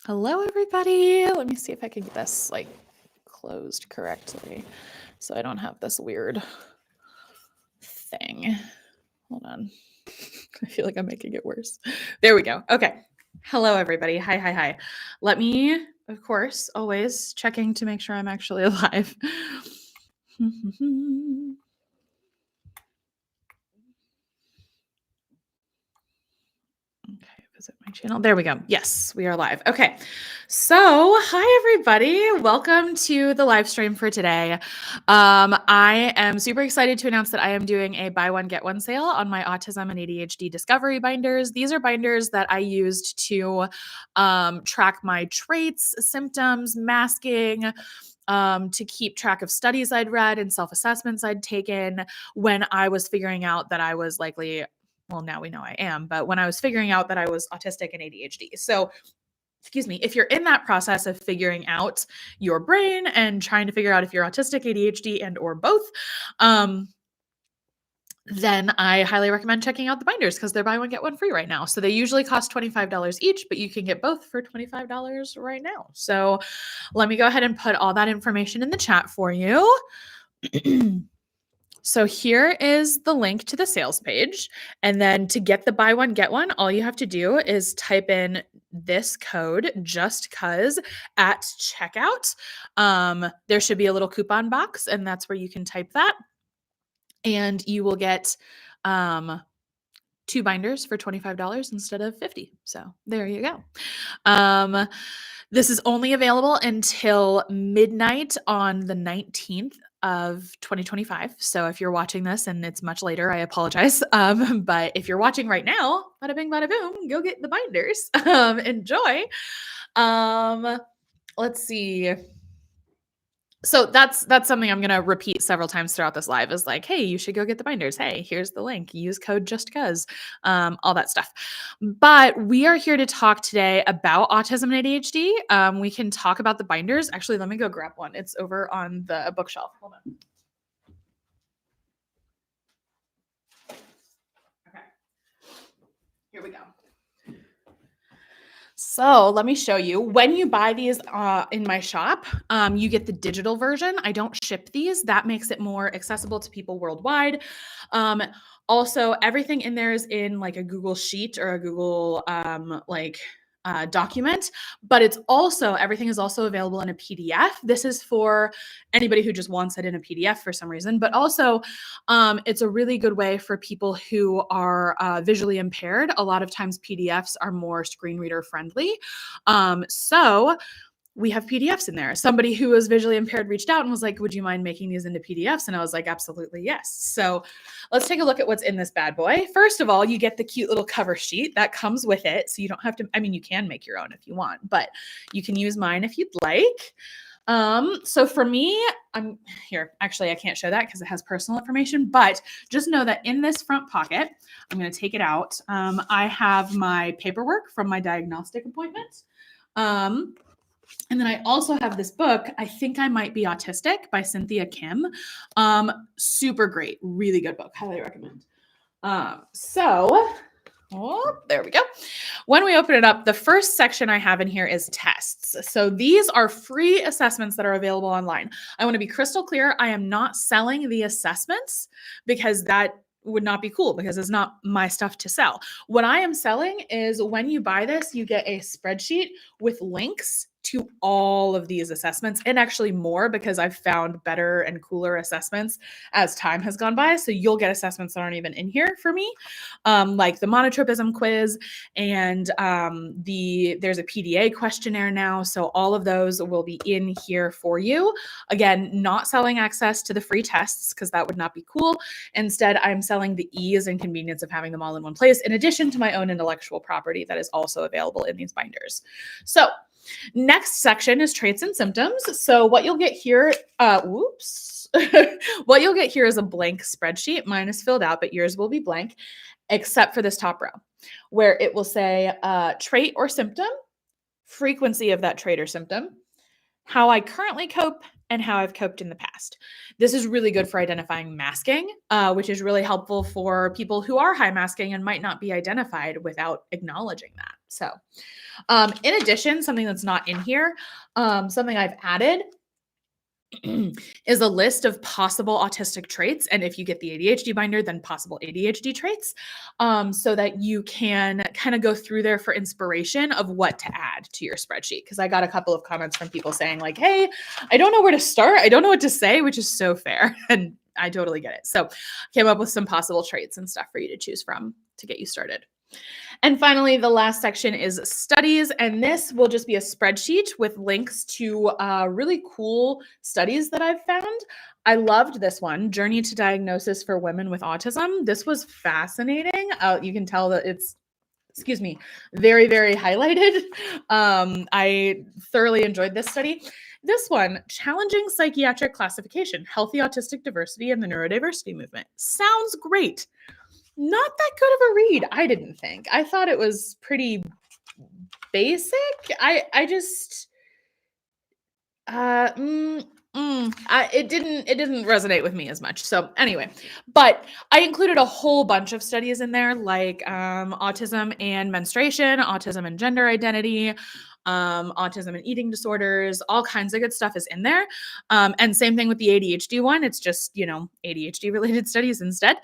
Hello, everybody. Let me see if I can get this like closed correctly so I don't have this weird thing. Hold on. I feel like I'm making it worse. There we go. Okay. Hello, everybody. Hi. Let me, of course, always checking to make sure I'm actually alive. Okay, visit my channel. There we go. Yes, we are live. Okay. So, hi everybody. Welcome to the live stream for today. I am super excited to announce that I am doing a buy one get one sale on my autism and ADHD discovery binders. These are binders that I used to track my traits, symptoms, masking, to keep track of studies I'd read and self-assessments I'd taken when I was figuring out that I was likely, well, now we know I am, but when I was figuring out that I was autistic and ADHD. So, excuse me, if you're in that process of figuring out your brain and trying to figure out if you're autistic, ADHD, and or both, then I highly recommend checking out the binders because they're buy one, get one free right now. So they usually cost $25 each, but you can get both for $25 right now. So let me go ahead and put all that information in the chat for you. So here is the link to the sales page. And then to get the buy one, get one, all you have to do is type in this code, just cuz, at checkout. There should be a little coupon box, and that's where you can type that. And you will get 2 binders for $25 instead of $50. So there you go. This is only available until midnight on the 19th of 2025. So if you're watching this and it's much later, I apologize. But if you're watching right now, bada bing, bada boom, go get the binders. Enjoy. Let's see. So that's something I'm going to repeat several times throughout this live is like, hey, you should go get the binders. Hey, here's the link. Use code just cuz, all that stuff. But we are here to talk today about autism and ADHD. We can talk about the binders. Actually, let me go grab one. It's over on the bookshelf. Hold on. Okay. Here we go. So let me show you. When you buy these in my shop, you get the digital version. I don't ship these. That makes it more accessible to people worldwide. Also, everything in there is in like a Google Sheet or a Google document, but it's also, everything is also available in a PDF. This is for anybody who just wants it in a PDF for some reason, but also it's a really good way for people who are visually impaired. A lot of times PDFs are more screen reader friendly. So we have PDFs in there. Somebody who was visually impaired reached out and was like, would you mind making these into PDFs? And I was like, absolutely, yes. So let's take a look at what's in this bad boy. First of all, you get the cute little cover sheet that comes with it. So you don't have to, I mean, you can make your own if you want, but you can use mine if you'd like. So for me, I'm here. Actually, I can't show that because it has personal information, but just know that in this front pocket, I'm going to take it out. I have my paperwork from my diagnostic appointment. And then I also have this book, I Think I Might Be Autistic by Cynthia Kim. Super great, really good book, highly recommend. There we go. When we open it up, the first section I have in here is tests. So these are free assessments that are available online. I want to be crystal clear. I am not selling the assessments because that would not be cool because it's not my stuff to sell. What I am selling is when you buy this, you get a spreadsheet with links to all of these assessments and actually more because I've found better and cooler assessments as time has gone by. So you'll get assessments that aren't even in here for me, like the monotropism quiz and there's a PDA questionnaire now. So all of those will be in here for you. Again, not selling access to the free tests because that would not be cool. Instead, I'm selling the ease and convenience of having them all in one place, in addition to my own intellectual property that is also available in these binders. So next section is traits and symptoms. So what you'll get here, what you'll get here is a blank spreadsheet. Mine is filled out, but yours will be blank, except for this top row, where it will say trait or symptom, frequency of that trait or symptom, how I currently cope, and how I've coped in the past. This is really good for identifying masking, which is really helpful for people who are high masking and might not be identified without acknowledging that. So, in addition, something that's not in here, something I've added is a list of possible autistic traits. And if you get the ADHD binder, then possible ADHD traits, so that you can kind of go through there for inspiration of what to add to your spreadsheet. Because I got a couple of comments from people saying like, hey, I don't know where to start. I don't know what to say, which is so fair. And I totally get it. So I came up with some possible traits and stuff for you to choose from to get you started. And finally, the last section is studies, and this will just be a spreadsheet with links to really cool studies that I've found. I loved this one, Journey to Diagnosis for Women with Autism. This was fascinating. You can tell that it's, very, very highlighted. I thoroughly enjoyed this study. This one, Challenging Psychiatric Classification, Healthy Autistic Diversity and the Neurodiversity Movement. Sounds great. Not that good of a read, I didn't think. I thought it was pretty basic. I just it didn't resonate with me as much. So anyway, but I included a whole bunch of studies in there, like autism and menstruation, autism and gender identity, autism and eating disorders, all kinds of good stuff is in there. And same thing with the ADHD one. It's just, ADHD related studies instead.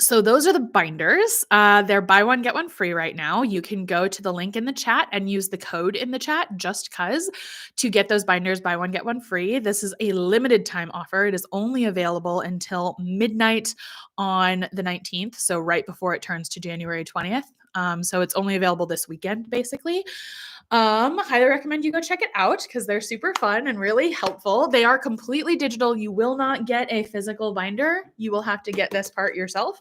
So those are the binders. They're buy one, get one free right now. You can go to the link in the chat and use the code in the chat, just cuz, to get those binders, buy one, get one free. This is a limited time offer. It is only available until midnight on the 19th. So right before it turns to January 20th. So it's only available this weekend, basically. Highly recommend you go check it out because they're super fun and really helpful. They are completely digital. You will not get a physical binder. You will have to get this part yourself.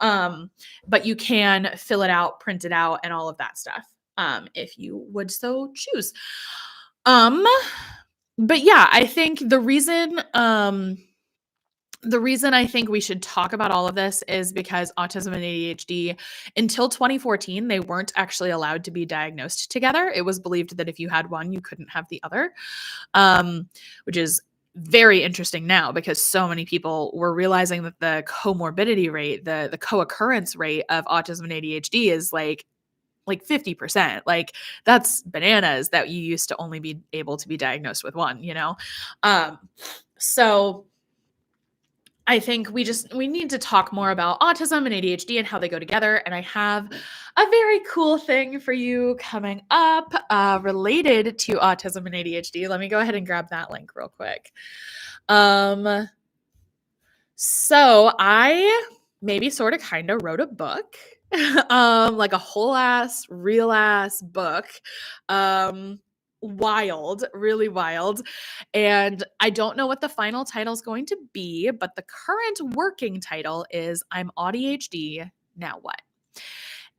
But you can fill it out, print it out, and all of that stuff, if you would so choose. But yeah, I think the reason I think we should talk about all of this is because autism and ADHD, until 2014, they weren't actually allowed to be diagnosed together. It was believed that if you had one, you couldn't have the other, which is very interesting now because so many people were realizing that the comorbidity rate, the co-occurrence rate of autism and ADHD is like 50%. Like that's bananas that you used to only be able to be diagnosed with one, So I think we need to talk more about autism and ADHD and how they go together. And I have a very cool thing for you coming up related to autism and ADHD. Let me go ahead and grab that link real quick. So I maybe sort of kind of wrote a book, like a whole ass, real ass book. Wild, really wild. And I don't know what the final title is going to be, but the current working title is I'm AuDHD, Now What?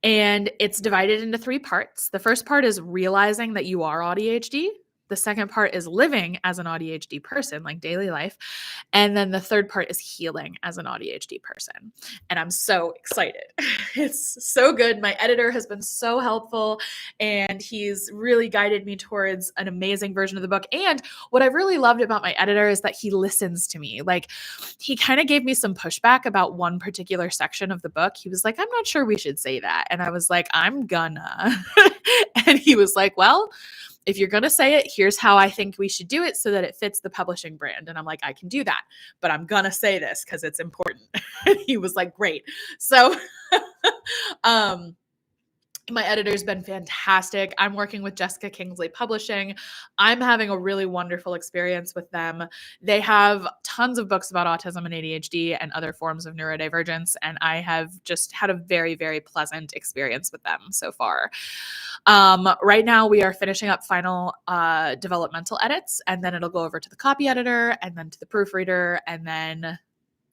And it's divided into 3 parts. The first part is realizing that you are AuDHD. The second part is living as an AuDHD person, like daily life. And then the third part is healing as an AuDHD person. And I'm so excited. It's so good. My editor has been so helpful and he's really guided me towards an amazing version of the book. And what I've really loved about my editor is that he listens to me. Like he kind of gave me some pushback about one particular section of the book. He was like, I'm not sure we should say that. And I was like, I'm gonna. And he was like, well, if you're going to say it, here's how I think we should do it so that it fits the publishing brand. And I'm like, I can do that, but I'm going to say this because it's important. And he was like, great. So, my editor's been fantastic. I'm working with Jessica Kingsley Publishing. I'm having a really wonderful experience with them. They have tons of books about autism and ADHD and other forms of neurodivergence, and I have just had a very, very pleasant experience with them so far. Right now, we are finishing up final developmental edits, and then it'll go over to the copy editor, and then to the proofreader, and then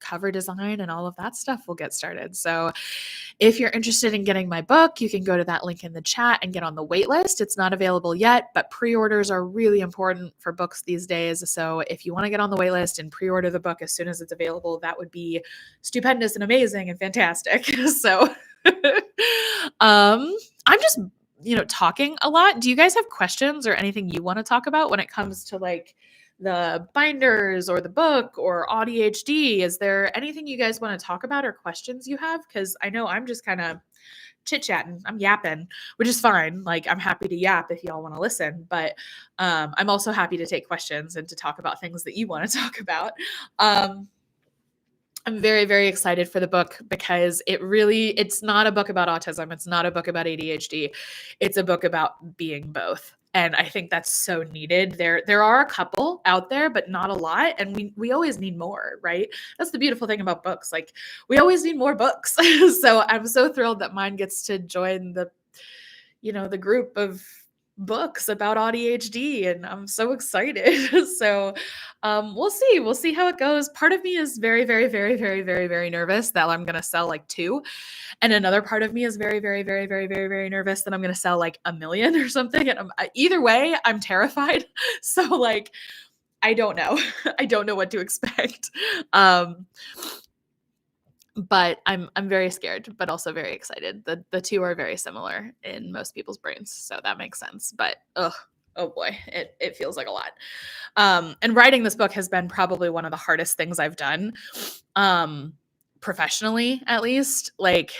cover design and all of that stuff will get started. So if you're interested in getting my book, you can go to that link in the chat and get on the wait list. It's not available yet, but pre-orders are really important for books these days. So if you want to get on the wait list and pre-order the book as soon as it's available, that would be stupendous and amazing and fantastic. So I'm just, talking a lot. Do you guys have questions or anything you want to talk about when it comes to like the binders or the book or AuDHD? Is there anything you guys want to talk about or questions you have? Because I know I'm just kind of chit-chatting, I'm yapping, which is fine. Like, I'm happy to yap if y'all want to listen, but I'm also happy to take questions and to talk about things that you want to talk about. I'm very, very excited for the book because it's not a book about autism. It's not a book about ADHD. It's a book about being both. And I think that's so needed. There are a couple out there, but not a lot. And we always need more, right? That's the beautiful thing about books. Like, we always need more books. So I'm so thrilled that mine gets to join the group of books about ADHD, and I'm so excited. So we'll see. We'll see how it goes. Part of me is very, very, very, very, very, very nervous that I'm going to sell like 2. And another part of me is very, very, very, very, very, very nervous that I'm going to sell like 1 million or something. And either way, I'm terrified. So like, I don't know. I don't know what to expect. But I'm very scared, but also very excited. The two are very similar in most people's brains, so that makes sense. But oh boy, it feels like a lot. And writing this book has been probably one of the hardest things I've done, professionally at least. Like,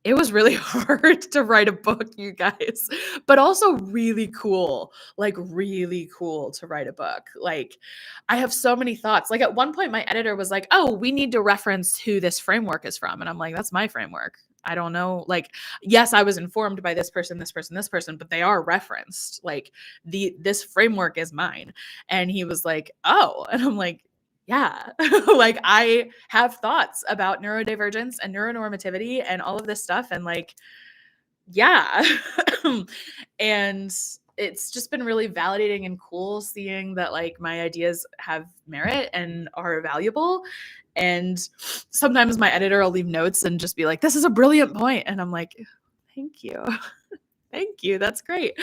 it was really hard to write a book, you guys, but also really cool, like really cool to write a book. Like, I have so many thoughts. Like, at one point my editor was like, "Oh, we need to reference who this framework is from." And I'm like, "That's my framework. I don't know." Like, yes, I was informed by this person, this person, this person, but they are referenced. Like, this framework is mine. And he was like, "Oh." And I'm like, yeah, like, I have thoughts about neurodivergence and neuronormativity and all of this stuff. And like, yeah. And it's just been really validating and cool seeing that like my ideas have merit and are valuable. And sometimes my editor will leave notes and just be like, "This is a brilliant point." And I'm like, "Thank you." Thank you. That's great.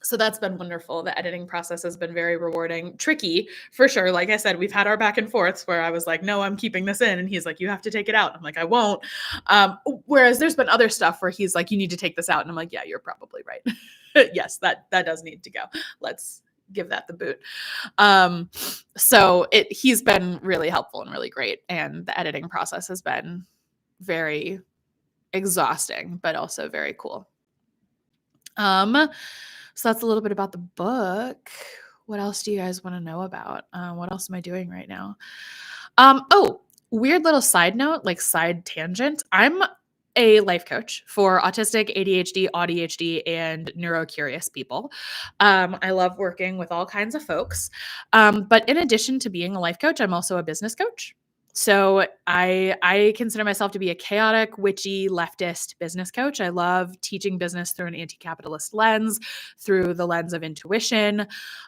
So that's been wonderful. The editing process has been very rewarding, tricky for sure. Like I said, we've had our back and forths where I was like, "No, I'm keeping this in." And he's like, "You have to take it out." I'm like, "I won't." Whereas there's been other stuff where he's like, "You need to take this out." And I'm like, "Yeah, you're probably right." Yes, that does need to go. Let's give that the boot. So he's been really helpful and really great. And the editing process has been very exhausting, but also very cool. So that's a little bit about the book. What else do you guys want to know about? What else am I doing right now? Oh, weird little side note, like side tangent. I'm a life coach for autistic, ADHD, auDHD, and neurocurious people. I love working with all kinds of folks. But in addition to being a life coach, I'm also a business coach. So I consider myself to be a chaotic, witchy, leftist business coach. I love teaching business through an anti-capitalist lens, through the lens of intuition.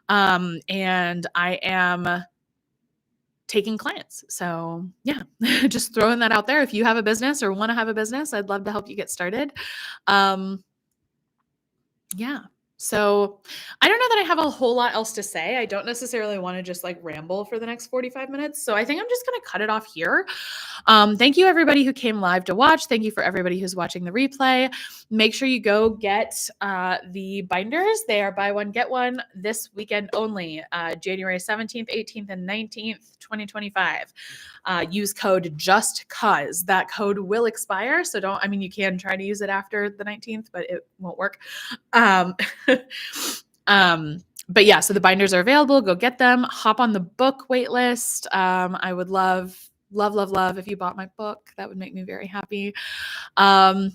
And I am taking clients. So yeah, just throwing that out there. If you have a business or want to have a business, I'd love to help you get started. Yeah. So I don't know that I have a whole lot else to say. I don't necessarily want to just like ramble for the next 45 minutes. So I think I'm just going to cut it off here. Thank you everybody who came live to watch. Thank you for everybody who's watching the replay. Make sure you go get the binders. They are buy one, get one this weekend only, January 17th, 18th, and 19th, 2025. Use code JUSTCause. That code will expire. So you can try to use it after the 19th, but it won't work. But yeah, so the binders are available. Go get them. Hop on the book wait list. I would love if you bought my book. That would make me very happy. And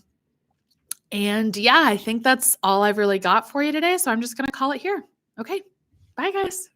yeah, I think that's all I've really got for you today. So I'm just going to call it here. Okay. Bye guys.